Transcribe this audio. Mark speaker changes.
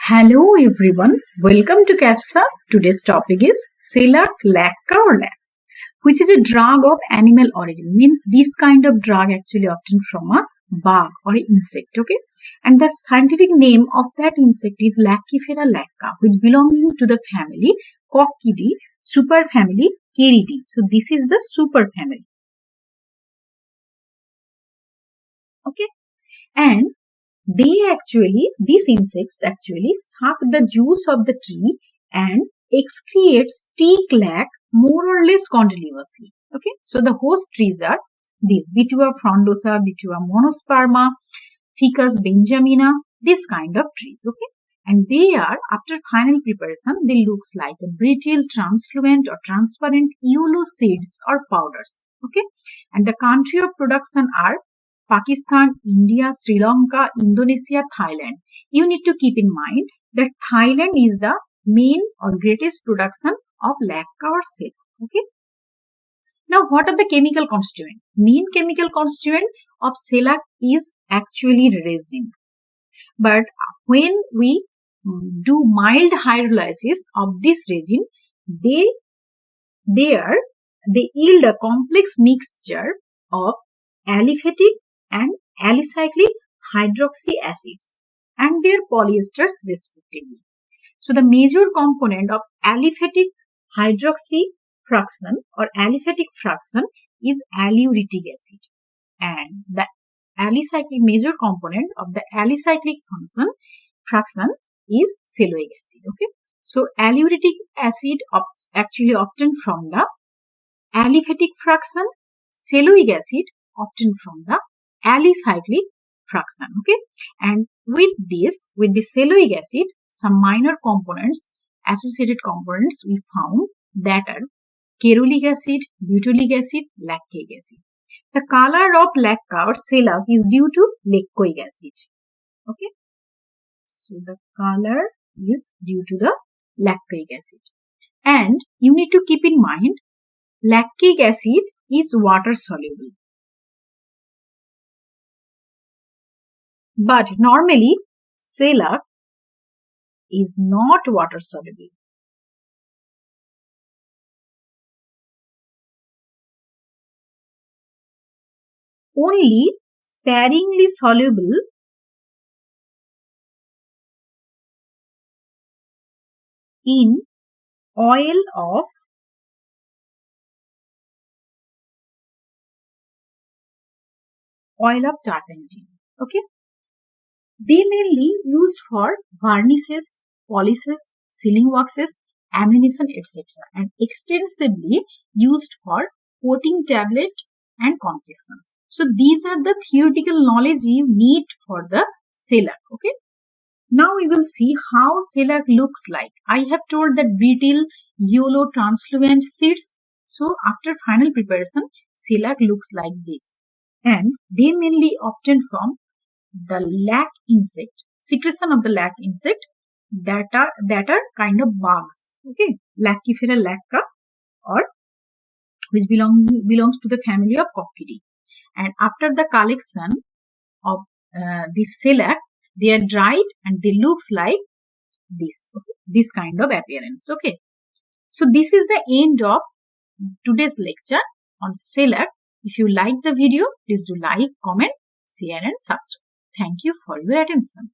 Speaker 1: Hello everyone, welcome to CAPSA. Today's topic is Shellac, Lacca or Lac, which is a drug of animal origin. Means this kind of drug actually obtained from a bug or an insect, okay? And the scientific name of that insect is Laccifer lacca, which belonging to the family Coccidae, superfamily Kerridae. So this is the superfamily, okay? And these insects actually suck the juice of the tree and excrete stick lac more or less continuously. Okay, so the host trees are these Butea, frondosa, Butea monosperma, Ficus, benjamina, this kind of trees. Okay, and they are after final preparation, they looks like a brittle, translucent or transparent yellow seeds or powders. Okay, and the country of production are Pakistan, India, Sri Lanka, Indonesia, Thailand. You need to keep in mind that Thailand is the main or greatest production of lacca or shellac. Okay. Now, what are the chemical constituents? Main chemical constituent of shellac is actually resin. But when we do mild hydrolysis of this resin, they yield a complex mixture of aliphatic and alicyclic hydroxy acids and their polyesters respectively. So the major component of aliphatic hydroxy fraction or aliphatic fraction is Aleuritic acid, and the alicyclic major component of the alicyclic fraction is Shelloic acid. Okay, so Aleuritic acid actually obtained from the aliphatic fraction, Shelloic acid obtained from the alicyclic fraction. Okay, and with the Shelloic acid, some minor components, associated components we found that are Kerrolic acid, Butolic acid, Laccaic acid. The color of lacca or shellac is due to Laccoic acid. Okay, so the color is due to the Laccaic acid, and you need to keep in mind lactic acid is water soluble. But normally, shellac is not water soluble. Only sparingly soluble in oil of turpentine. Okay. They mainly used for varnishes, polishes, sealing waxes, ammunition, etc. and extensively used for coating tablet and confections. So these are the theoretical knowledge you need for the shellac. Okay. Now we will see how shellac looks like. I have told that brittle, yellow, translucent seeds. So after final preparation, shellac looks like this, and they mainly obtained from the lac insect, secretion of the lac insect that are kind of bugs. Okay, Laccifer lacca, or which belongs to the family of Coccidae. And after the collection of this shellac, they are dried and they looks like this. Okay? This kind of appearance. Okay, so this is the end of today's lecture on shellac. If you like the video, please do like, comment, share and subscribe. Thank you for your attention.